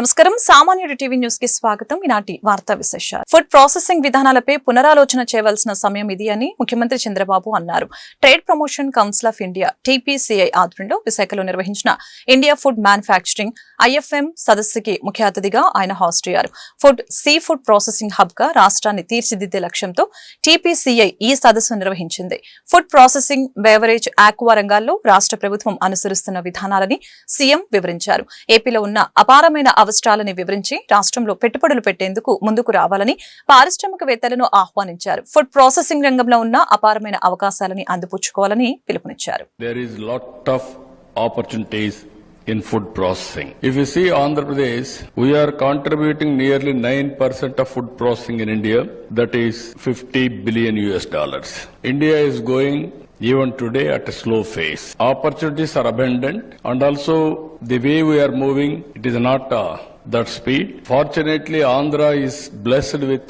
నమస్కారం సామాన్యుడి TV news కి స్వాగతం. ఈనాటి వార్తా విశేషాలు. ఫుడ్ ప్రాసెసింగ్ విధానాలపై పునరాలోచన చేయవలసిన సమయం ఇది అని ముఖ్యమంత్రి చంద్రబాబు అన్నారు. Trade promotion council of India TPCI ఆధ్వర్యంలో విశాఖలో నిర్వహించిన ఇండియా ఫుడ్ మ్యానుఫ్యాక్చరింగ్ IFM సదస్సుకి ముఖ్య అతిథిగా ఆయన హాజరయ్యారు. సీ ఫుడ్ ప్రాసెసింగ్ హబ్ గా రాష్ట్రాన్ని తీర్చిదిద్దే లక్ష్యంతో TPCI ఈ సదస్సు నిర్వహించింది. ఫుడ్ ప్రాసెసింగ్, బెవరేజ్, ఆక్వా రంగాల్లో రాష్ట్ర ప్రభుత్వం అనుసరిస్తున్న విధానాలని సీఎం వివరించారు. ఏపీలో ఉన్న అపారమైన అవసరాలని వివరించి రాష్ట్రంలో పెట్టుబడులు పెట్టేందుకు ముందుకు రావాలని పారిశ్రామికవేత్తలను ఆహ్వానించారు. ఫుడ్ ప్రాసెసింగ్ రంగంలో ఉన్న అపారమైన అవకాశాలని అందిపుచ్చుకోవాలని పిలుపునిచ్చారు. There is lot of opportunities in food processing. If you see Andhra Pradesh, we are contributing nearly 9% of food processing in India, that is $50 billion. India is going even today at a slow pace. Opportunities are abundant, and also the way we are moving, it is not that speed. Fortunately, Andhra is blessed with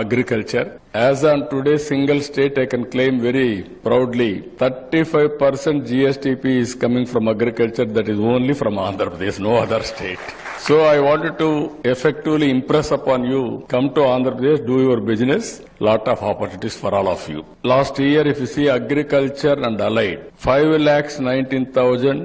agriculture. As on today, single state, I can claim very proudly, 35% GSTP is coming from agriculture. That is only from Andhra Pradesh, no other state. So I wanted to effectively impress upon you, come to Andhra Pradesh, do your business, lot of opportunities for all of you. Last year, if you see agriculture and allied, 5,19,000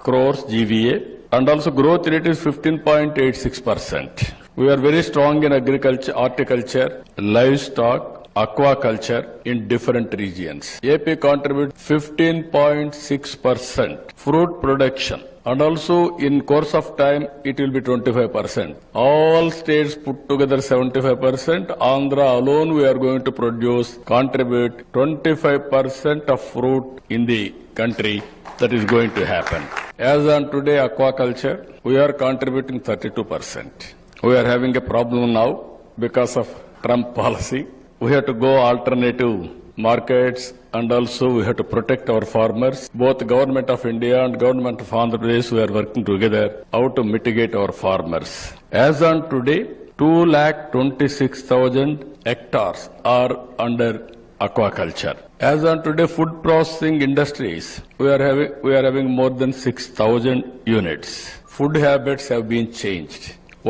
crores GVA, and also growth rate is 15.86%. We are very strong in agriculture, horticulture, livestock, aquaculture in different regions. AP contribute 15.6%. Fruit production. And also in course of time, it will be 25%. All states put together 75%. Andhra alone we are going to contribute 25% of fruit in the country. That is going to happen. As on today, aquaculture, we are contributing 32%. We are having a problem now because of Trump policy. We have to go alternative markets, and also we have to protect our farmers. Both Government of India and Government of Andhra Pradesh, we are working together how to mitigate our farmers. As on today, 226,000 hectares are under aquaculture. As on today, food processing industries, we are having more than 6,000 units. Food habits have been changed.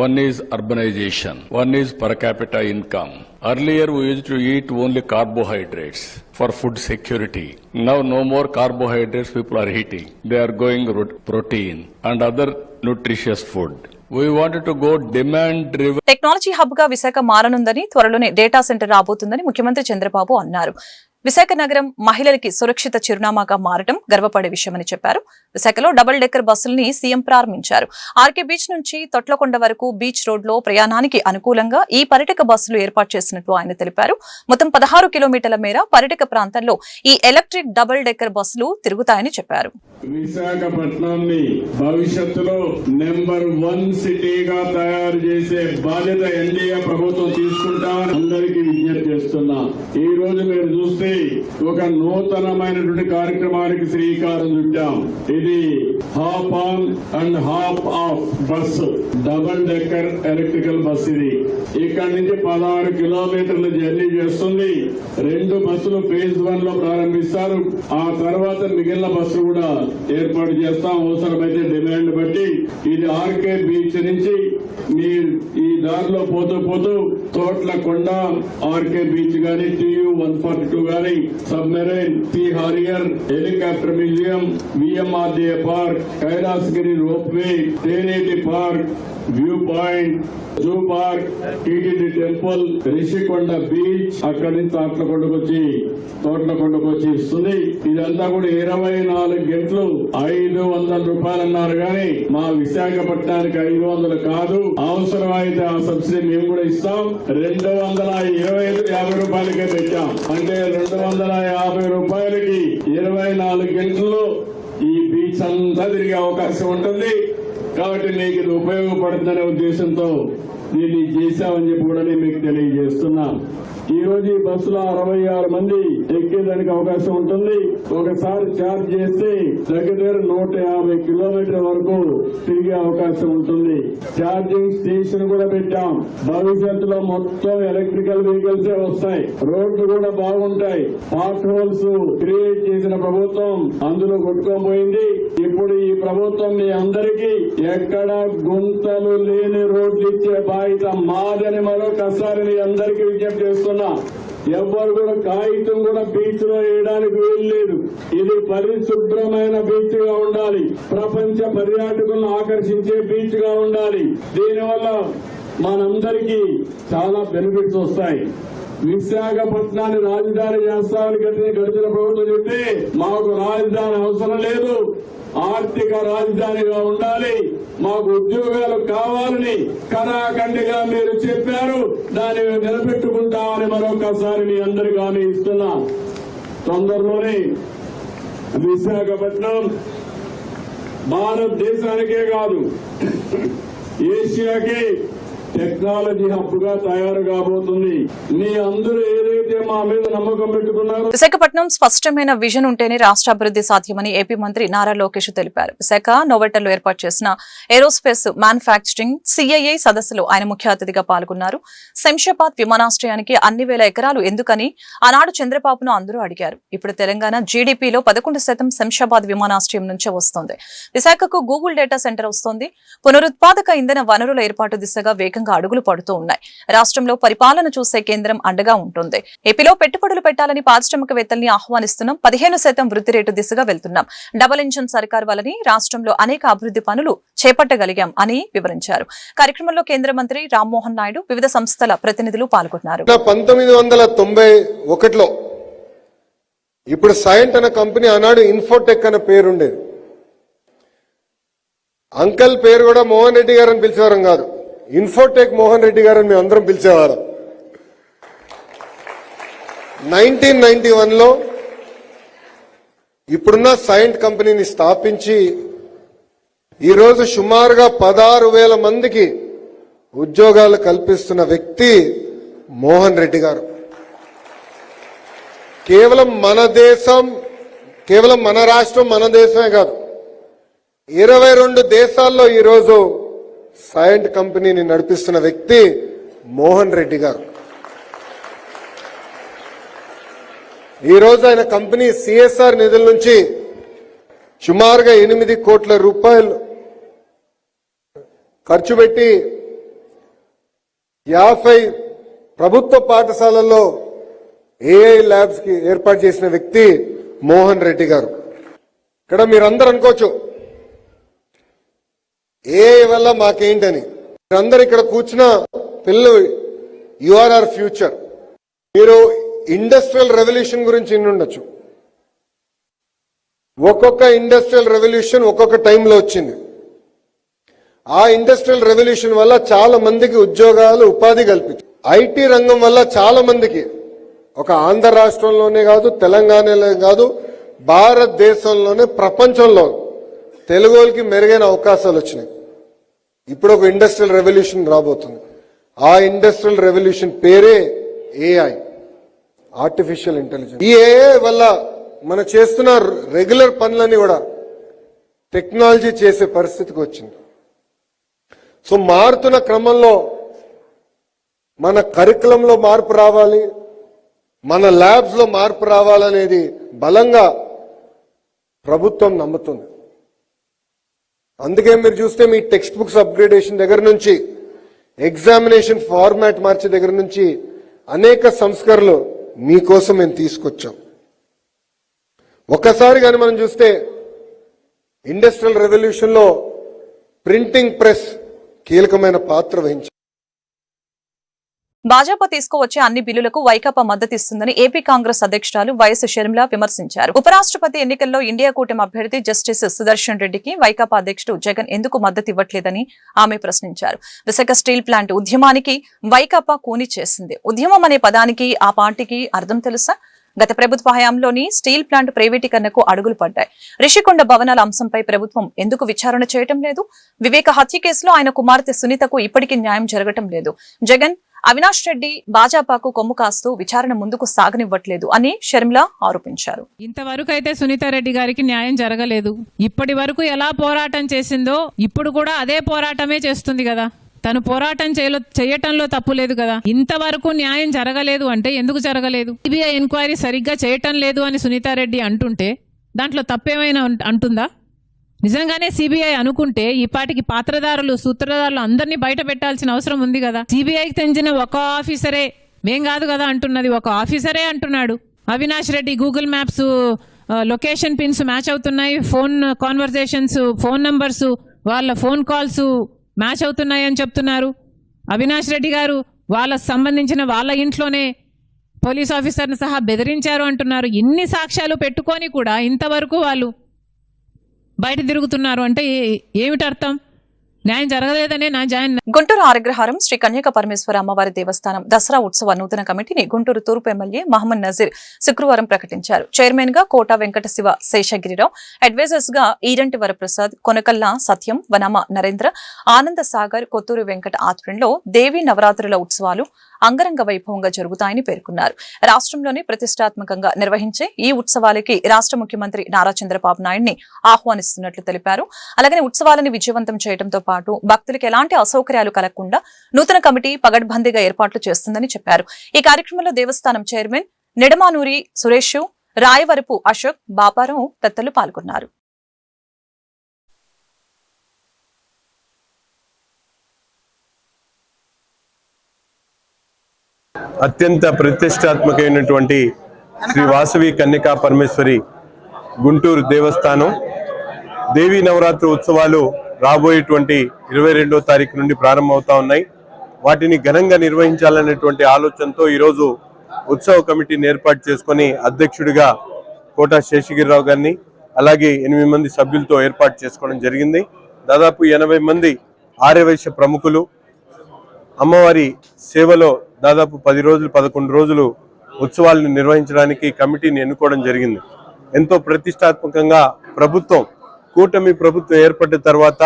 One is urbanization. One is per capita income. Earlier, we used to eat only carbohydrates for food security. Now, no more carbohydrates people are eating. They are going protein and other nutritious food. We wanted to go demand-driven. Technology hub గా విశాఖ మారనుందని, త్వరలోనే data centre రాబోతుందని ముఖ్యమంత్రి చంద్రబాబు అన్నారు. విశాఖ నగరం మహిళలకి సురక్షిత చిరునామాగా మారడం గర్వపడే విషయమని చెప్పారు. విశాఖలో డబుల్ డెక్కర్ బస్సుల్ని సీఎం ప్రారంభించారు. ఆర్కే బీచ్ నుంచి తొట్లకొండ వరకు బీచ్ రోడ్ లో ప్రయాణానికి అనుకూలంగా ఈ పర్యాటక బస్సులు ఏర్పాటు చేసినట్లు ఆయన తెలిపారు. మొత్తం 16 కిలోమీటర్ల మేర పర్యాటక ప్రాంతంలో ఈ ఎలక్ట్రిక్ డబుల్ డెక్కర్ బస్సులు తిరుగుతాయని చెప్పారు. విశాఖపట్నాన్ని భవిష్యత్తులో నెంబర్ 1 సిటీగా తయారు చేసే బాధ్యత ఎన్డీఏ ప్రభుత్వం తీసుకుంటామని అందరికీ విజ్ఞప్తి చేస్తున్నా. ఈ రోజు మీరు చూస్తే ఒక నూతనమైనటువంటి కార్యక్రమానికి శ్రీకారం చుట్టాం. ఇది hop on and hop of bus, double decker electrical bus. ఇది ఇక్కడి నుంచి 16 కిలోమీటర్ల జర్నీ చేస్తుంది. 2 బస్సులు ఫేజ్ 1 లో ప్రారంభిస్తారు. ఆ తర్వాత మిగిలిన బస్సు కూడా ఏర్పాటు చేస్తాం అవసరమైతే డిమాండ్ బట్టి. ఇది ఆర్కే బీచ్ నుంచి మీరు ఈ దారిలో పోతూ తోట్లకొండ, ఆర్కే బీచ్ గాని, TU-142 గాని, submarine, sea harrier, helicopter museum, VMRDA park, Kailasagiri ropeway, Teneti park, view point, zoo park, TTD temple, Rushikonda beach, అక్కడి నుంచి తోట్లకొండకు వచ్చి ఇస్తుంది. ఇదంతా కూడా 24 గంటలు 500 రూపాయలు అన్నారు కానీ మా విశాఖపట్నానికి 500 కాదు. అవసరమైతే ఆ సబ్సిడీ మేము కూడా ఇస్తాం. 250 రూపాయలకే పెట్టాం. అంటే 250 రూపాయలకి 24 గంటల్లో ఈ బీచ్ అంతా తిరిగే అవకాశం ఉంటుంది. కాబట్టి మీకు ఇది ఉపయోగపడుతుందనే ఉద్దేశంతో దీన్ని చేశామని చెప్పి కూడా నేను మీకు తెలియజేస్తున్నా. ఈ రోజు ఈ బస్సులో 66 మంది ఎక్కేదానికి అవకాశం ఉంటుంది. ఒకసారి ఛార్జ్ చేస్తే దగ్గర 150 కిలోమీటర్ల వరకు తిరిగే అవకాశం ఉంటుంది. ఛార్జింగ్ స్టేషన్ కూడా పెట్టాం. భవిష్యత్తులో మొత్తం ఎలక్ట్రికల్ వెహికల్సే వస్తాయి. రోడ్లు కూడా బాగుంటాయి. పార్ట్ హోల్స్ క్రియేట్ చేసిన ప్రభుత్వం అందులో కొట్టుకోబోయింది. ఇప్పుడు ఈ ప్రభుత్వం మీ అందరికీ ఎక్కడ గుంతలు లేని రోడ్లు ఇచ్చే బాధ్యత మాదని మరొకసారి మీ అందరికీ విజ్ఞప్తి చేస్తున్నా. ఎవ్వరు కూడా కాగితం కూడా బీచ్ లో వేయడానికి వీల్లేదు. ఇది పరిశుభ్రమైన బీచ్ గా ఉండాలి. ప్రపంచ పర్యాటకులను ఆకర్షించే బీచ్ గా ఉండాలి. దీనివల్ల మనందరికీ చాలా బెనిఫిట్స్ వస్తాయి. విశాఖపట్నాన్ని రాజధాని చేస్తామని గడిచిన ప్రభుత్వం చెప్తే మాకు రాజధాని అవసరం లేదు, ఆర్థిక రాజధానిగా ఉండాలి, మాకు ఉద్యోగాలు కావాలని కరాఖండిగా మీరు చెప్పారు. దాన్ని నిలబెట్టుకుంటామని మరొకసారి మీ అందరికీ హామీ ఇస్తున్నా. తొందరలోనే విశాఖపట్నం భారతదేశానికే కాదు ఏషియాకి టెక్నాలజీ హబ్ గా తయారు కాబోతుంది. మీ అందరూ ఏదైతే మా మీద నమ్మకం పెట్టుకున్నారో. విశాఖపట్నం స్పష్టమైన విజన్ ఉంటేనే రాష్ట్ర అభివృద్ధి సాధ్యమని ఏపీ మంత్రి నారా లోకేష్ తెలిపారు. విశాఖ నోవెటల్లో ఏర్పాటు చేసిన ఏరోస్పేస్ మ్యానుఫ్యాక్చరింగ్ CII సదస్సులో ఆయన ముఖ్య అతిథిగా పాల్గొన్నారు. శంషాబాద్ విమానాశ్రయానికి అన్ని వేల ఎకరాలు ఎందుకని ఆనాడు చంద్రబాబును అందరూ అడిగారు. ఇప్పుడు తెలంగాణ GDPలో 11% శంషాబాద్ విమానాశ్రయం నుంచే వస్తోంది. విశాఖకు గూగుల్ డేటా సెంటర్ వస్తోంది. పునరుత్పాదక ఇంధన వనరుల ఏర్పాటు దిశగా వేగంగా అడుగులు పడుతూ ఉన్నాయి. రాష్ట్రంలో పరిపాలన చూసే కేంద్రం అండగా ఉంటుంది. ఏపీలో పెట్టుబడులు పెట్టాలని పారిశ్రామికవేత్తల్ని ఆహ్వానిస్తున్నాం. 15% వృద్ధి రేటు దిశగా వెళ్తున్నాం. డబుల్ ఇంజిన్ సర్కార్ వలని రాష్ట్రంలో అనేక అభివృద్ధి పనులు చేపట్టగలిగాం అని వివరించారు. కార్యక్రమంలో కేంద్ర మంత్రి రామ్మోహన్ నాయుడు, వివిధ సంస్థల ప్రతినిధులు పాల్గొన్నారు. 1991లో ఇప్పుడు సైంట్ అనే కంపెనీ ఆనాడు ఇన్ఫోటెక్ అనే పేరుండేది. అంకల్ పేరు కూడా మోహన్ రెడ్డి గారు అని పిలిచేవారం కాదు, ఇన్ఫోటెక్ మోహన్ రెడ్డి గారు అని మేము అందరం పిలిచేవారు. 1991లో ఇప్పుడున్న సైంట్ కంపెనీని స్థాపించి ఈరోజు సుమారుగా 16,000 మందికి ఉద్యోగాలు కల్పిస్తున్న వ్యక్తి మోహన్ రెడ్డి గారు. కేవలం మన దేశం, కేవలం మన రాష్ట్రం, మన దేశమే కాదు, 22 దేశాల్లో ఈరోజు సైంట్ కంపెనీని నడిపిస్తున్న వ్యక్తి మోహన్ రెడ్డి గారు. ఈరోజు ఆయన కంపెనీ CSR నిధుల నుంచి సుమారుగా 8 కోట్ల రూపాయలు ఖర్చు పెట్టి 50 ప్రభుత్వ పాఠశాలల్లో AI ల్యాబ్స్ కి ఏర్పాటు చేసిన వ్యక్తి మోహన్ రెడ్డి గారు. ఇక్కడ మీరందరూ అనుకోవచ్చు AI వల్ల మాకేంటని. మీరందరూ ఇక్కడ కూర్చున్న పిల్లలు యుఆర్ ఆర్ ఫ్యూచర్. మీరు ఇండస్ట్రియల్ రెవల్యూషన్ గురించి వినుండొచ్చు. ఒక్కొక్క ఇండస్ట్రియల్ రెవల్యూషన్ ఒక్కొక్క టైంలో వచ్చింది. ఆ ఇండస్ట్రియల్ రెవల్యూషన్ వల్ల చాలా మందికి ఉద్యోగాలు, ఉపాధి కల్పించింది. IT రంగం వల్ల చాలా మందికి, ఒక ఆంధ్ర రాష్ట్రంలోనే కాదు, తెలంగాణలో కాదు, భారతదేశంలోనే ప్రపంచంలో తెలుగు వాళ్ళకి మెరుగైన అవకాశాలు వచ్చినాయి. ఇప్పుడు ఒక ఇండస్ట్రియల్ రెవల్యూషన్ రాబోతుంది. ఆ ఇండస్ట్రియల్ రెవల్యూషన్ పేరే AI, ఆర్టిఫిషియల్ ఇంటెలిజెన్స్. ఈ AI వల్ల మనం చేస్తున్న రెగ్యులర్ పనులన్నీ కూడా టెక్నాలజీ చేసే పరిస్థితికి వచ్చింది. సో మారుతున్న క్రమంలో మన కరికులంలో మార్పు రావాలి, మన ల్యాబ్స్ లో మార్పు రావాలనేది బలంగా ప్రభుత్వం నమ్ముతుంది. అందుకే మీరు చూస్తే మీ టెక్స్ట్ బుక్స్ అప్గ్రేడేషన్ దగ్గర నుంచి, ఎగ్జామినేషన్ ఫార్మాట్ మార్చే దగ్గర నుంచి అనేక సంస్కరణలు మీకోసం మేము తీసుకొచ్చాం. ఒక్కసారి కానీ మనం చూస్తే ఇండస్ట్రియల్ రెవల్యూషన్ లో ప్రింటింగ్ ప్రెస్ కీలకమైన పాత్ర వహించింది. భాజపా తీసుకువచ్చే అన్ని బిల్లులకు వైకాపా మద్దతిస్తుందని ఏపీ కాంగ్రెస్ అధ్యక్షురాలు వైఎస్ షర్మిల విమర్శించారు. ఉపరాష్ట్రపతి ఎన్నికల్లో ఇండియా కూటమి అభ్యర్థి జస్టిస్ సుదర్శన్ రెడ్డికి వైకాపా అధ్యక్షుడు జగన్ ఎందుకు మద్దతు ఇవ్వట్లేదని ఆమె ప్రశ్నించారు. విశాఖ స్టీల్ ప్లాంట్ ఉద్యమానికి వైకాపా కూని చేసింది. ఉద్యమం అనే పదానికి ఆ పార్టీకి అర్థం తెలుసా? గత ప్రభుత్వ హయాంలోని స్టీల్ ప్లాంట్ ప్రైవేటీకరణకు అడుగులు పడ్డాయి. రిషికొండ భవనాల అంశంపై ప్రభుత్వం ఎందుకు విచారణ చేయటం లేదు? వివేక హత్య కేసులో ఆయన కుమార్తె సునీతకు ఇప్పటికీ న్యాయం జరగటం లేదు. జగన్, అవినాష్ రెడ్డి భాజపాకు కొమ్ము కాస్తూ విచారణ ముందుకు సాగనివ్వట్లేదు అని షర్మిల ఆరోపించారు. ఇంతవరకు అయితే సునీతారెడ్డి గారికి న్యాయం జరగలేదు. ఇప్పటి వరకు ఎలా పోరాటం చేసిందో ఇప్పుడు కూడా అదే పోరాటమే చేస్తుంది కదా. తను పోరాటం చేయటంలో తప్పు లేదు కదా. ఇంతవరకు న్యాయం జరగలేదు అంటే ఎందుకు జరగలేదు? సిబిఐ ఎంక్వైరీ సరిగ్గా చేయటం లేదు అని సునీతారెడ్డి అంటుంటే దాంట్లో తప్పేమైనా అంటుందా? నిజంగానే సిబిఐ అనుకుంటే ఈ పాటికి పాత్రదారులు, సూత్రధారులు అందరినీ బయట పెట్టాల్సిన అవసరం ఉంది కదా. సిబిఐకి చెందిన ఒక ఆఫీసరే, మేం కాదు కదా అంటున్నది, ఒక ఆఫీసరే అంటున్నాడు. Avinash Reddy Google maps location pins match అవుతున్నాయి, ఫోన్ కాన్వర్జేషన్స్, ఫోన్ నంబర్స్, వాళ్ళ ఫోన్ కాల్స్ మ్యాచ్ అవుతున్నాయి అని చెప్తున్నారు. అవినాష్ రెడ్డి గారు వాళ్ళకు సంబంధించిన వాళ్ళ ఇంట్లోనే పోలీస్ ఆఫీసర్ని సహా బెదిరించారు అంటున్నారు. ఇన్ని సాక్ష్యాలు పెట్టుకొని కూడా ఇంతవరకు వాళ్ళు బయట తిరుగుతున్నారు అంటే ఏమిటి అర్థం? న్యాయం జరగలేదనే నా జాయిన్. గుంటూరు ఆరగ్రహారం శ్రీ కన్యక పరమేశ్వర అమ్మవారి దేవస్థానం దసరా ఉత్సవ నూతన కమిటీని గుంటూరు తూర్పు ఎమ్మెల్యే మహమ్మద్ నజీర్ శుక్రవారం ప్రకటించారు. చైర్మన్ గా కోట వెంకట శివ శేషగిరిరావు, అడ్వైజర్స్ గా ఈరంటి వరప్రసాద్, కొనకల్లా సత్యం, వనమ నరేంద్ర, ఆనంద సాగర్, కొత్తూరు వెంకట ఆధ్వర్యంలో దేవీ నవరాత్రుల ఉత్సవాలు అంగరంగ వైభవంగా జరుగుతాయని పేర్కొన్నారు. రాష్ట్రంలోని ప్రతిష్టాత్మకంగా నిర్వహించే ఈ ఉత్సవాలకి రాష్ట్ర ముఖ్యమంత్రి నారా చంద్రబాబు నాయుడిని ఆహ్వానిస్తున్నట్లు తెలిపారు. అలాగే ఉత్సవాలను విజయవంతం చేయడంతో పాటు భక్తులకు ఎలాంటి అసౌకర్యాలు కలగకుండా నూతన కమిటీ పగడ్బందీగా ఏర్పాట్లు చేస్తుందని చెప్పారు. ఈ కార్యక్రమంలో దేవస్థానం చైర్మన్ నిడమానూరి సురేష్, రాయవరపు అశోక్, బాపారం తదితరులు పాల్గొన్నారు. అత్యంత ప్రతిష్టాత్మకమైనటువంటి శ్రీ వాసవి కన్యకా పరమేశ్వరి గుంటూరు దేవస్థానం దేవీ నవరాత్రి ఉత్సవాలు రాబోయేటువంటి 22వ తారీఖు నుండి ప్రారంభమవుతా ఉన్నాయి. వాటిని ఘనంగా నిర్వహించాలనేటువంటి ఆలోచనతో ఈరోజు ఉత్సవ కమిటీని ఏర్పాటు చేసుకొని అధ్యక్షుడిగా కోట శేషగిరిరావు గారిని అలాగే 8 మంది సభ్యులతో ఏర్పాటు చేసుకోవడం జరిగింది. దాదాపు 80 మంది ఆర్యవైశ్య ప్రముఖులు అమ్మవారి సేవలో దాదాపు 10 రోజులు 11 రోజులు ఉత్సవాలను నిర్వహించడానికి కమిటీని ఎన్నుకోవడం జరిగింది. ఎంతో ప్రతిష్టాత్మకంగా ప్రభుత్వం, కూటమి ప్రభుత్వం ఏర్పడిన తర్వాత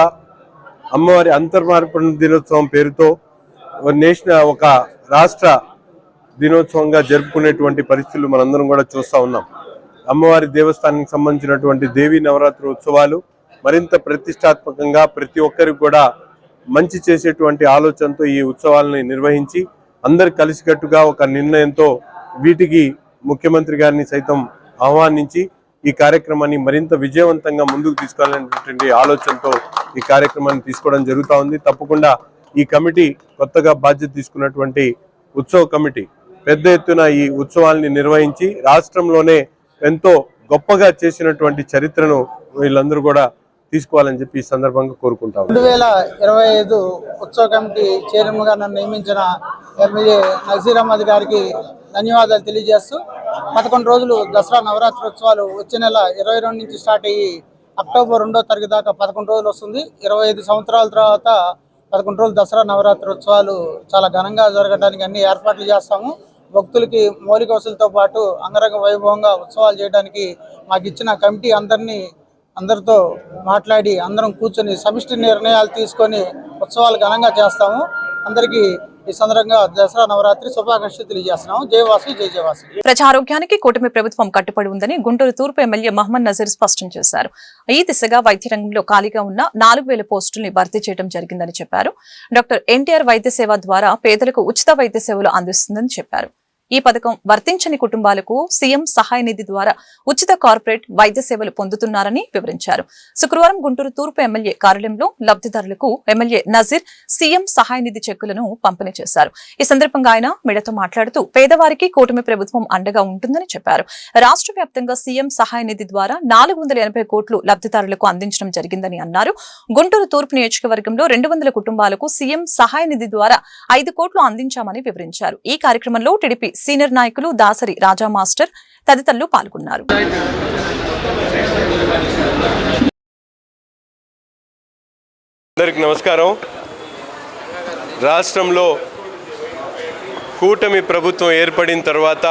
అమ్మవారి అంతర్మార్పణ దినోత్సవం పేరుతో ఒక రాష్ట్ర దినోత్సవంగా జరుపుకునేటువంటి పరిస్థితులు మనందరం కూడా చూస్తూ ఉన్నాం. అమ్మవారి దేవస్థానానికి సంబంధించినటువంటి దేవీ నవరాత్రి ఉత్సవాలు మరింత ప్రతిష్టాత్మకంగా ప్రతి ఒక్కరికి కూడా మంచి చేసేటువంటి ఆలోచనతో ఈ ఉత్సవాలని నిర్వహించి అందరు కలిసికట్టుగా ఒక నిర్ణయంతో వీటికి ముఖ్యమంత్రి గారిని సైతం ఆహ్వానించి ఈ కార్యక్రమాన్ని మరింత విజయవంతంగా ముందుకు తీసుకెళ్లాలనేటువంటి ఆలోచనతో ఈ కార్యక్రమాన్ని తీసుకోవడం జరుగుతూ ఉంది. తప్పకుండా ఈ కమిటీ కొత్తగా బాధ్యత తీసుకున్నటువంటి ఉత్సవ కమిటీ పెద్ద ఎత్తున ఈ ఉత్సవాల్ని నిర్వహించి రాష్ట్రంలోనే ఎంతో గొప్పగా చేసినటువంటి చరిత్రను వీళ్ళందరూ కూడా తీసుకోవాలని చెప్పి ఈ సందర్భంగా కోరుకుంటాం. 2025 ఉత్సవ కమిటీ చైర్మన్ గా నన్ను నియమించిన ఎమ్మెల్యే నజీర్ అహ్మద్ గారికి ధన్యవాదాలు తెలియజేస్తూ 11 రోజులు దసరా నవరాత్రి ఉత్సవాలు వచ్చే నెల 22 నుంచి స్టార్ట్ అయ్యి అక్టోబర్ 2వ తారీఖు దాకా 11 రోజులు వస్తుంది. 25 సంవత్సరాల తర్వాత 11 రోజులు దసరా నవరాత్రి ఉత్సవాలు చాలా ఘనంగా జరగడానికి అన్ని ఏర్పాట్లు చేస్తాము. భక్తులకి మౌలిక వసతులతో పాటు అంగరంగ వైభవంగా ఉత్సవాలు చేయడానికి మాకు ఇచ్చిన కమిటీ అందరితో మాట్లాడి అందరం కూర్చొని సమిష్టి నిర్ణయాలు తీసుకొని ఉత్సవాలు ఘనంగా చేస్తాము. అందరికీ ఈ సందర్భంగా దసరా నవరాత్రి శుభాకాంక్షలు తెలియజేస్తున్నాము. జయవాసి జయ జయవాసి. ప్రజారోగ్యానికి కూటమి ప్రభుత్వం కట్టుబడి ఉందని గుంటూరు తూర్పు ఎమ్మెల్యే మహమ్మద్ నజీర్ స్పష్టం చేశారు. ఈ దిశగా వైద్య రంగంలో ఖాళీగా ఉన్న 4000 పోస్టుల్ని భర్తీ చేయడం జరిగిందని చెప్పారు. డాక్టర్ ఎన్టీఆర్ వైద్య సేవ ద్వారా పేదలకు ఉచిత వైద్య సేవలు అందిస్తుందని చెప్పారు. ఈ పథకం వర్తించని కుటుంబాలకు సీఎం సహాయ నిధి ద్వారా ఉచిత కార్పొరేట్ వైద్య సేవలు పొందుతున్నారని వివరించారు. శుక్రవారం గుంటూరు తూర్పు ఎమ్మెల్యే కార్యాలయంలో లబ్ధిదారులకు ఎమ్మెల్యే నజీర్ సీఎం సహాయ నిధి చెక్కులను పంపిణీ చేశారు. ఈ సందర్భంగా ఆయన మీడియాతో మాట్లాడుతూ పేదవారికి కూటమి ప్రభుత్వం అండగా ఉంటుందని చెప్పారు. రాష్ట్ర వ్యాప్తంగా సీఎం సహాయ నిధి ద్వారా 480 కోట్లు లబ్ధిదారులకు అందించడం జరిగిందని అన్నారు. గుంటూరు తూర్పు నియోజకవర్గంలో 200 కుటుంబాలకు సీఎం సహాయ నిధి ద్వారా 5 కోట్లు అందించామని వివరించారు. ఈ కార్యక్రమంలో టీడీపీ సీనియర్ నాయకులు దాసరి రాజా మాస్టర్ తదితరులు పాల్గొన్నారు. అందరికి నమస్కారం. రాష్ట్రంలో కూటమి ప్రభుత్వం ఏర్పడిన తర్వాత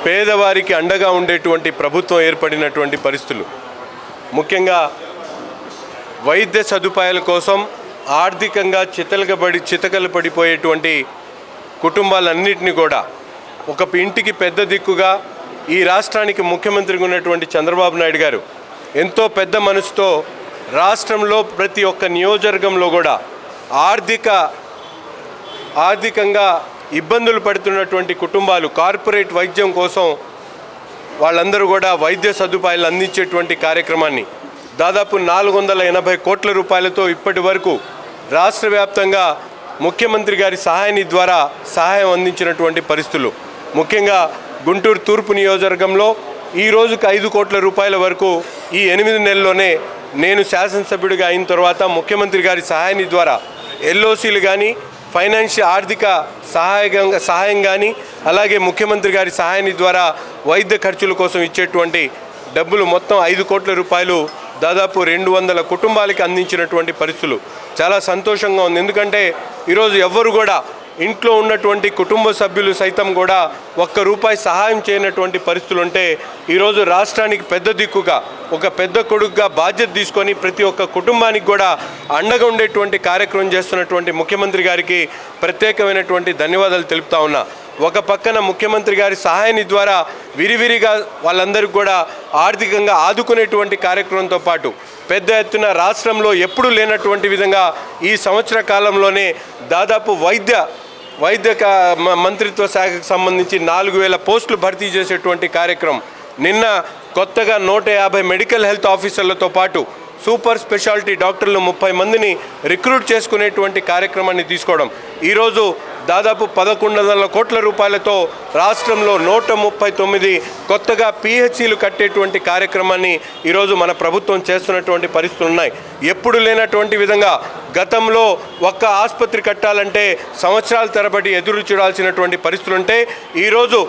పేదవారికి అండగా ఉండేటువంటి ప్రభుత్వం ఏర్పడినటువంటి పరిస్థితులు. ముఖ్యంగా వైద్య సదుపాయాల కోసం ఆర్థికంగా చితకలు పడిపోయేటువంటి కుటుంబాలన్నింటినీ కూడా ఒక ఇంటికి పెద్ద దిక్కుగా ఈ రాష్ట్రానికి ముఖ్యమంత్రిగా ఉన్నటువంటి చంద్రబాబు నాయుడు గారు ఎంతో పెద్ద మనసుతో రాష్ట్రంలో ప్రతి ఒక్క నియోజకవర్గంలో కూడా ఆర్థికంగా ఇబ్బందులు పడుతున్నటువంటి కుటుంబాలు కార్పొరేట్ వైద్యం కోసం వాళ్ళందరూ కూడా వైద్య సదుపాయాలు అందించేటువంటి కార్యక్రమాన్ని దాదాపు 480 కోట్ల రూపాయలతో ఇప్పటి వరకు రాష్ట్ర వ్యాప్తంగా ముఖ్యమంత్రి గారి సహాయాన్ని ద్వారా సహాయం అందించినటువంటి పరిస్థితులు. ముఖ్యంగా గుంటూరు తూర్పు నియోజకవర్గంలో ఈ రోజుకు 5 కోట్ల రూపాయల వరకు ఈ 8 నెలల్లోనే నేను శాసనసభ్యుడిగా అయిన తర్వాత ముఖ్యమంత్రి గారి సహాయాన్ని ద్వారా ఎల్ఓసీలు కానీ ఫైనాన్షియల్ ఆర్థిక సహాయం కానీ అలాగే ముఖ్యమంత్రి గారి సహాయాన్ని ద్వారా వైద్య ఖర్చుల కోసం ఇచ్చేటువంటి డబ్బులు మొత్తం 5 కోట్ల రూపాయలు దాదాపు 200 కుటుంబాలకి అందించినటువంటి పరిస్థితులు చాలా సంతోషంగా ఉంది. ఎందుకంటే ఈరోజు ఎవ్వరు కూడా ఇంట్లో ఉన్నటువంటి కుటుంబ సభ్యులు సైతం కూడా ₹1 సహాయం చేయనటువంటి పరిస్థితులు ఉంటే ఈరోజు రాష్ట్రానికి పెద్ద దిక్కుగా ఒక పెద్ద కొడుకుగా బాధ్యత తీసుకొని ప్రతి ఒక్క కుటుంబానికి కూడా అండగా ఉండేటువంటి కార్యక్రమం చేస్తున్నటువంటి ముఖ్యమంత్రి గారికి ప్రత్యేకమైనటువంటి ధన్యవాదాలు తెలుపుతా ఉన్నా. ఒక పక్కన ముఖ్యమంత్రి గారి సహాయాన్ని ద్వారా విరివిరిగా వాళ్ళందరికీ కూడా ఆర్థికంగా ఆదుకునేటువంటి కార్యక్రమంతో పాటు పెద్ద ఎత్తున రాష్ట్రంలో ఎప్పుడూ లేనటువంటి విధంగా ఈ సంవత్సర కాలంలోనే దాదాపు వైద్య మంత్రిత్వ శాఖకు సంబంధించి 4000 పోస్టులు భర్తీ చేసేటువంటి కార్యక్రమం. నిన్న కొత్తగా 150 మెడికల్ హెల్త్ ఆఫీసర్లతో పాటు సూపర్ స్పెషాలిటీ డాక్టర్లు 30 మందిని రిక్రూట్ చేసుకునేటువంటి కార్యక్రమాన్ని తీసుకోవడం. ఈరోజు దాదాపు 1100 కోట్ల రూపాయలతో రాష్ట్రంలో 139 కొత్తగా పిహెచ్సిలు కట్టేటువంటి కార్యక్రమాన్ని ఈరోజు మన ప్రభుత్వం చేస్తున్నటువంటి పరిస్థితులు ఉన్నాయి. ఎప్పుడు లేనటువంటి విధంగా గతంలో ఒక్క ఆసుపత్రి కట్టాలంటే సంవత్సరాల తరబడి ఎదురు చూడాల్సినటువంటి పరిస్థితులు ఉంటే ఈరోజు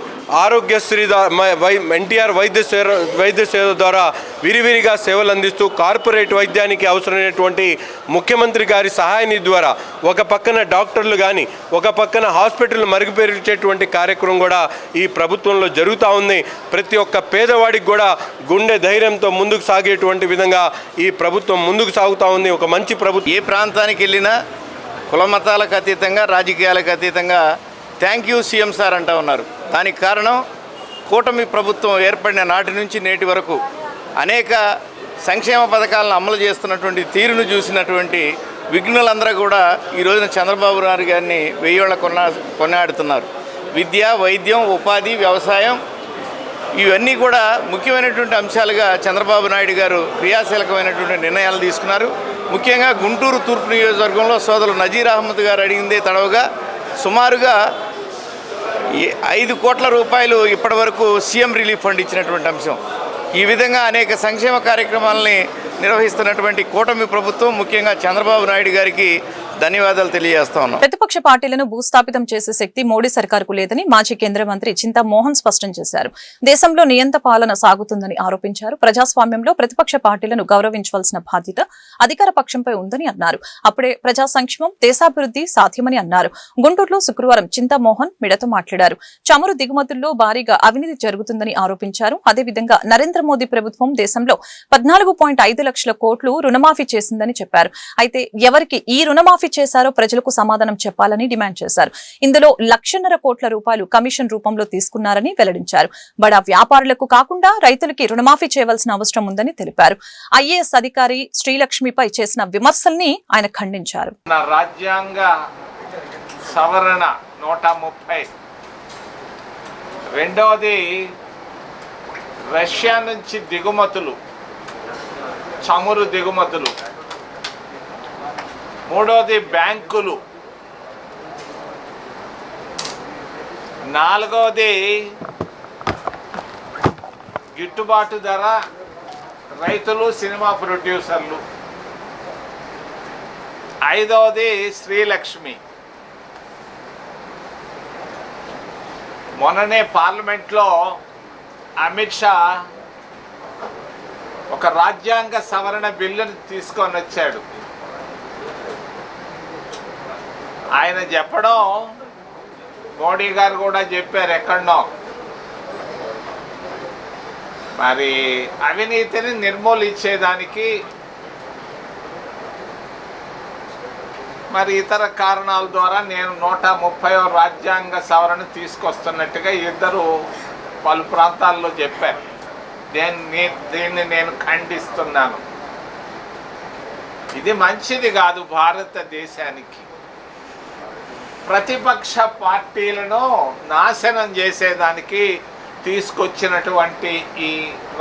ఆరోగ్యశ్రీ ఎన్టీఆర్ వైద్య సేవ ద్వారా విరివిరిగా సేవలు అందిస్తూ కార్పొరేట్ వైద్యానికి అవసరమైనటువంటి ముఖ్యమంత్రి గారి సహాయాన్ని ద్వారా ఒక పక్కన డాక్టర్లు కానీ ఒక పక్కన హాస్పిటల్ మరుగుపరిచేటువంటి కార్యక్రమం కూడా ఈ ప్రభుత్వంలో జరుగుతూ ఉంది. ప్రతి ఒక్క పేదవాడికి కూడా గుండె ధైర్యంతో ముందుకు సాగేటువంటి విధంగా ఈ ప్రభుత్వం ముందుకు సాగుతూ ఉంది. ఒక మంచి ప్రభుత్వం. ఏ ప్రాంతానికి వెళ్ళినా కుల మతాలకు అతీతంగా రాజకీయాలకు అతీతంగా థ్యాంక్ యూ సీఎం సార్ అంటూ ఉన్నారు. దానికి కారణం కూటమి ప్రభుత్వం ఏర్పడిన నాటి నుంచి నేటి వరకు అనేక సంక్షేమ పథకాలను అమలు చేస్తున్నటువంటి తీరును చూసినటువంటి విఘ్నులందరూ కూడా ఈ రోజున చంద్రబాబు నాయుడు గారిని వెయ్యేళ్ల కొన్నాడుతున్నారు. విద్య, వైద్యం, ఉపాధి, వ్యవసాయం ఇవన్నీ కూడా ముఖ్యమైనటువంటి అంశాలుగా చంద్రబాబు నాయుడు గారు క్రియాశీలకమైనటువంటి నిర్ణయాలు తీసుకున్నారు. ముఖ్యంగా గుంటూరు తూర్పు నియోజకవర్గంలో సోదరులు నజీర్ అహ్మద్ గారు అడిగిందే తడవుగా సుమారుగా 5 కోట్ల రూపాయలు ఇప్పటి వరకు సీఎం రిలీఫ్ ఫండ్ ఇచ్చినటువంటి అంశం. ఈ విధంగా అనేక సంక్షేమ కార్యక్రమాలని నిర్వహిస్తున్నటువంటి కూటమి ప్రభుత్వం ముఖ్యంగా చంద్రబాబు నాయుడు గారికి ధన్యవాదాలు తెలియజేస్తా ఉన్నాం. ప్రతిపక్ష పార్టీలను భూస్థాపితం చేసే శక్తి మోడీ సర్కారుకు లేదని మాజీ కేంద్ర మంత్రి చింతా మోహన్ స్పష్టం చేశారు. దేశంలో నియంత పాలన సాగుతుందని ఆరోపించారు. ప్రజాస్వామ్యంలో ప్రతిపక్ష పార్టీలను గౌరవించవలసిన బాధ్యత అధికార పక్షంపై ఉందని అన్నారు. అప్పుడే ప్రజా సంక్షేమం, దేశాభివృద్ధి సాధ్యమని అన్నారు. గుంటూరులో శుక్రవారం చింతా మోహన్ మీడియాతో మాట్లాడారు. చమురు దిగుమతుల్లో భారీగా అవినీతి జరుగుతుందని ఆరోపించారు. అదేవిధంగా నరేంద్ర మోదీ ప్రభుత్వం దేశంలో 14.5 లక్షల కోట్లు రుణమాఫీ చేసిందని చెప్పారు. అయితే ఎవరికి ఈ రుణమాఫీ చేశారో ప్రజలకు సమాధానం చెప్పాలని డిమాండ్ చేశారు. ఇందులో 1,50,000 కోట్ల రూపాయలు కమిషన్ రూపంలో తీసుకున్నారని వెల్లడించారు. బడా వ్యాపారులకు కాకుండా రైతులకి రుణమాఫీ చేయవలసిన అవసరం ఉందని తెలిపారు. ఐఏఎస్ అధికారి శ్రీలక్ష్మిపై చేసిన విమర్శల్ని ఆయన ఖండించారు. రాజ్యాంగ సవరణ 130, రెండవది రష్యా నుంచి దిగుమతులు, చమురు దిగుమతులు, మూడవది బ్యాంకులు, నాలుగవది గిట్టుబాటు ధర, రైతులు, సినిమా ప్రొడ్యూసర్లు, ఐదవది శ్రీలక్ష్మి. మొన్ననే పార్లమెంట్లో అమిత్ షా ఒక రాజ్యాంగ సవరణ బిల్లును తీసుకొని వచ్చాడు. ఆయన చెప్పడం, మోడీ గారు కూడా చెప్పారు ఎక్కడనో, మరి అవినీతిని నిర్మూలించేదానికి మరి ఇతర కారణాల ద్వారా నేను 130వ రాజ్యాంగ సవరణ తీసుకొస్తున్నట్టుగా ఇద్దరు పలు ప్రాంతాల్లో చెప్పారు. దీన్ని నేను ఖండిస్తున్నాను. ఇది మంచిది కాదు భారతదేశానికి. ప్రతిపక్ష పార్టీలను నాశనం చేసేదానికి తీసుకొచ్చినటువంటి ఈ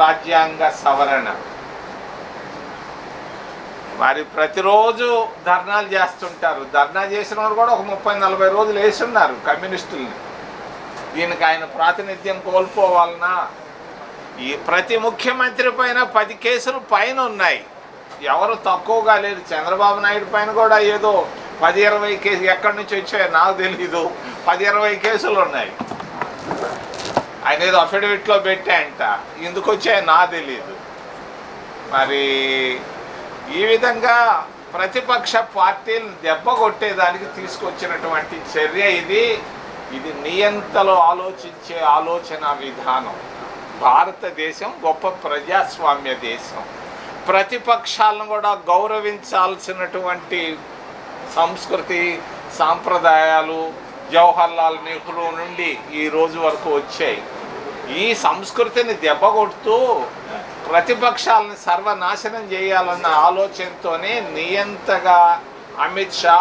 రాజ్యాంగ సవరణ మరి ప్రతిరోజు ధర్నాలు చేస్తుంటారు. ధర్నా చేసిన వాళ్ళు కూడా ఒక 30-40 రోజులు వేస్తున్నారు కమ్యూనిస్టుల్ని. దీనికి ఆయన ప్రాతినిధ్యం కోల్పోవాలన్నా ఈ ప్రతి ముఖ్యమంత్రి పైన 10 కేసులు పైన ఉన్నాయి. ఎవరు తక్కువగా లేరు. చంద్రబాబు నాయుడు పైన కూడా ఏదో 10-20 కేసులు ఎక్కడి నుంచి వచ్చాయో నాకు తెలీదు. 10-20 కేసులు ఉన్నాయి. ఆయన ఏదో అఫిడవిట్లో పెట్టాయంట, ఎందుకు వచ్చాయో నాకు తెలీదు. మరి ఈ విధంగా ప్రతిపక్ష పార్టీలను దెబ్బ కొట్టేదానికి తీసుకొచ్చినటువంటి చర్య ఇది నియంతలో ఆలోచించే ఆలోచన విధానం. భారతదేశం గొప్ప ప్రజాస్వామ్య దేశం. ప్రతిపక్షాలను కూడా గౌరవించాల్సినటువంటి సంస్కృతి సాంప్రదాయాలు జవహర్లాల్ నెహ్రూ నుండి ఈ రోజు వరకు వచ్చాయి. ఈ సంస్కృతిని దెబ్బకొడుతూ ప్రతిపక్షాలను సర్వనాశనం చేయాలన్న ఆలోచనతోనే నియంతగా అమిత్ షా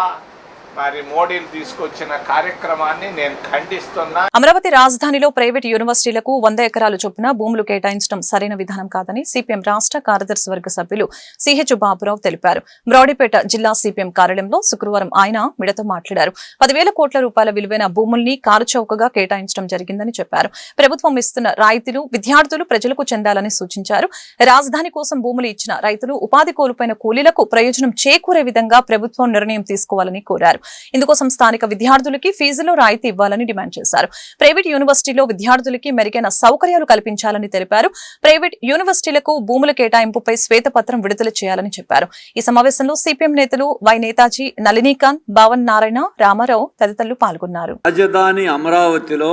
మరి మోడీలు తీసుకొచ్చిన కార్యక్రమాన్ని నేను ఖండిస్తున్నా. అమరావతి రాజధానిలో ప్రైవేట్ యూనివర్సిటీలకు 100 ఎకరాలు చొప్పున భూములు కేటాయించడం సరైన విధానం కాదని సిపిఎం రాష్ట్ర కార్యదర్శి వర్గ సభ్యులు సిహెచ్ బాబురావు తెలిపారు. బ్రాడీపేట జిల్లా సిపిఎం కార్యాలయంలో శుక్రవారం ఆయన మీడియాతో మాట్లాడారు. 10,000 కోట్ల రూపాయల విలువైన భూముల్ని కారుచౌకగా కేటాయించడం జరిగిందని చెప్పారు. ప్రభుత్వం ఇస్తున్న రాయితీలు విద్యార్థులు ప్రజలకు చెందాలని సూచించారు. రాజధాని కోసం భూములు ఇచ్చిన రైతులు ఉపాధి కోల్పోయిన కూలీలకు ప్రయోజనం చేకూరే విధంగా ప్రభుత్వం నిర్ణయం తీసుకోవాలని కోరారు. ఇందుకోసం స్థానిక విద్యార్థులకి ఫీజులో రాయితీ ఇవ్వాలని డిమాండ్ చేశారు. ప్రైవేట్ యూనివర్సిటీలో విద్యార్థులకి మెరుగైన సౌకర్యాలు కల్పించాలని తెలిపారు. ప్రైవేట్ యూనివర్సిటీలకు భూముల కేటాయింపుపై శ్వేతపత్రం విడుదల చేయాలని చెప్పారు. ఈ సమావేశంలో సిపిఎం నేతలు వై నేతాజీ, నళినీకాంత్, భావన్ నారాయణ, రామారావు తదితరులు పాల్గొన్నారు. రాజధాని అమరావతిలో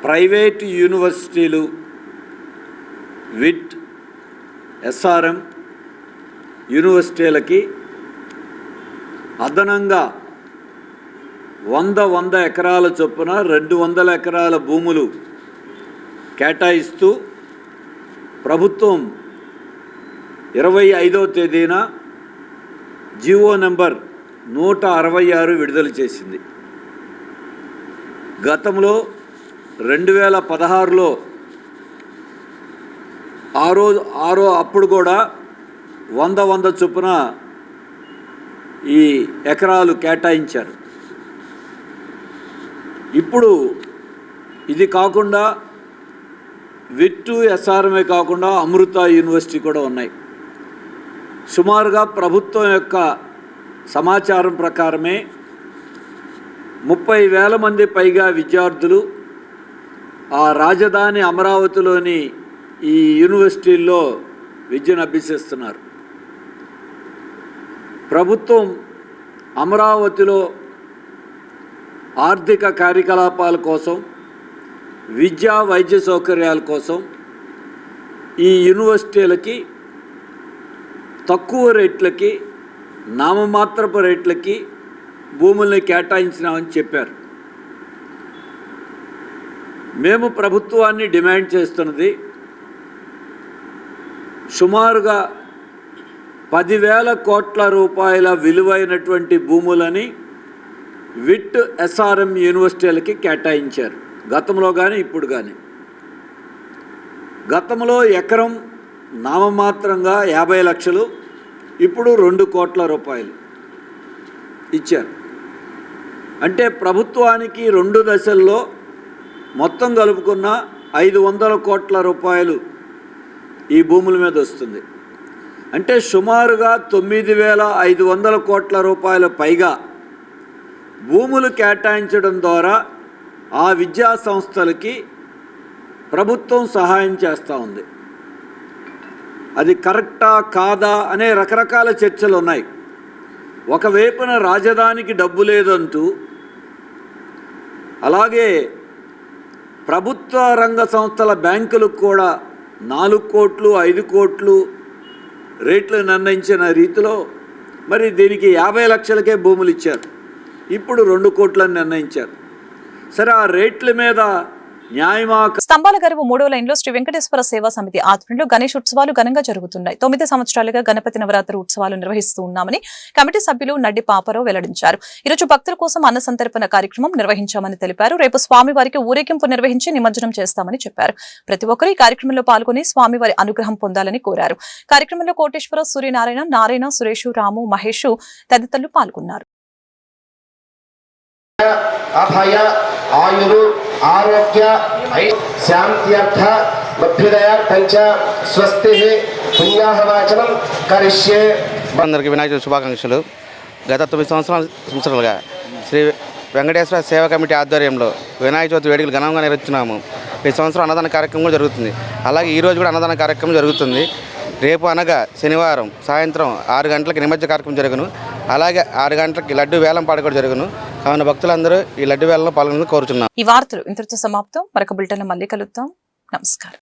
ప్రైవేట్ యూనివర్సిటీలు విట్, ఎస్ఆర్ఎం యూనివర్సిటీలకి అదనంగా 100 ఎకరాల చొప్పున 200 ఎకరాల భూములు కేటాయిస్తూ ప్రభుత్వం 25వ తేదీన జీవో నెంబర్ 166 విడుదల చేసింది. గతంలో 2016లో అప్పుడు కూడా 100 చొప్పున ఈ ఎకరాలు కేటాయించారు. ఇప్పుడు ఇది కాకుండా విట్టు, ఎస్ఆర్ఎంఏ కాకుండా అమృత యూనివర్సిటీ కూడా ఉన్నాయి. సుమారుగా ప్రభుత్వం యొక్క సమాచారం ప్రకారమే 30,000 మంది పైగా విద్యార్థులు ఆ రాజధాని అమరావతిలోని ఈ యూనివర్సిటీల్లో విద్యను అభ్యసిస్తున్నారు. ప్రభుత్వం అమరావతిలో ఆర్థిక కార్యకలాపాల కోసం, విద్యా వైద్య సౌకర్యాల కోసం ఈ యూనివర్సిటీలకి తక్కువ రేట్లకి, నామమాత్రపు రేట్లకి భూముల్ని కేటాయించినామని చెప్పారు. మేము ప్రభుత్వాన్ని డిమాండ్ చేస్తున్నది సుమారుగా 10,000 కోట్ల రూపాయల విలువైనటువంటి భూములని విట్, ఎస్ఆర్ఎం యూనివర్సిటీలకి కేటాయించారు. గతంలో కానీ ఇప్పుడు కానీ. గతంలో ఎకరం నామమాత్రంగా 50 లక్షలు, ఇప్పుడు 2 కోట్ల రూపాయలు ఇచ్చారు. అంటే ప్రభుత్వానికి 2 దశల్లో మొత్తం కలుపుకున్న 500 కోట్ల రూపాయలు ఈ భూముల మీద వస్తుంది. అంటే సుమారుగా 9,500 కోట్ల రూపాయల పైగా భూములు కేటాయించడం ద్వారా ఆ విద్యా సంస్థలకి ప్రభుత్వం సహాయం చేస్తూ ఉంది. అది కరెక్టా కాదా అనే రకరకాల చర్చలు ఉన్నాయి. ఒకవైపున రాజధానికి డబ్బు లేదంటూ, అలాగే ప్రభుత్వ రంగ సంస్థల బ్యాంకులకు కూడా 4 కోట్లు 5 కోట్లు రేట్లు నిర్ణయించిన రీతిలో మరి దీనికి 50 లక్షలకే భూములు ఇచ్చారు. ఇప్పుడు 2 కోట్లని నిర్ణయించారు. సరే, ఆ రేట్ల మీద న్యాయమా? స్తంభాల గరువు 3వ లైన్లో శ్రీ వెంకటేశ్వర సేవా సమితి ఆధ్వర్యంలో గణేష్ ఉత్సవాలు ఘనంగా జరుగుతున్నాయి. 9 సంవత్సరాలుగా గణపతి నవరాత్రి ఉత్సవాలు నిర్వహిస్తూ ఉన్నామని కమిటీ సభ్యులు నడ్డి పాపారావు వెల్లడించారు. ఈరోజు భక్తుల కోసం అన్న సంతర్పణ కార్యక్రమం నిర్వహించామని తెలిపారు. రేపు స్వామివారికి ఊరేగింపు నిర్వహించి నిమజ్జనం చేస్తామని చెప్పారు. ప్రతి ఒక్కరూ ఈ కార్యక్రమంలో పాల్గొని స్వామివారి అనుగ్రహం పొందాలని కోరారు. కార్యక్రమంలో కోటేశ్వర, సూర్యనారాయణ, నారాయణ, సురేషు, రాము, మహేష్ తదితరులు పాల్గొన్నారు. అభయ ఆయురు ఆరోగ్య శాంత్యర్థ లభ్యుదయార్థంచ స్వస్తి పుణ్యాహవాచనం కరిష్యే. అందరికీ వినాయక శుభాకాంక్షలు. గత 9 సంవత్సరాలుగా శ్రీ వెంకటేశ్వర సేవా కమిటీ ఆధ్వర్యంలో వినాయక చవితి వేడుకలు ఘనంగా నిర్వహిస్తున్నాము. ఈ సంవత్సరం అన్నదాన కార్యక్రమం కూడా జరుగుతుంది. అలాగే ఈరోజు కూడా అన్నదాన కార్యక్రమం జరుగుతుంది. రేపు అనగా శనివారం సాయంత్రం 6 గంటలకు నిమజ్జన కార్యక్రమం జరుగును. అలాగే 6 గంటలకి లడ్డు వేలం పాట కూడా జరుగును. కావున భక్తులందరూ ఈ లడ్డు వేలంలో పాల్గొనాలని కోరుచున్నాం. ఈ వార్తలు ఇంతటితో సమాప్తం. మరొక బులెటిన్లో మళ్ళీ కలుద్దాం. నమస్కారం.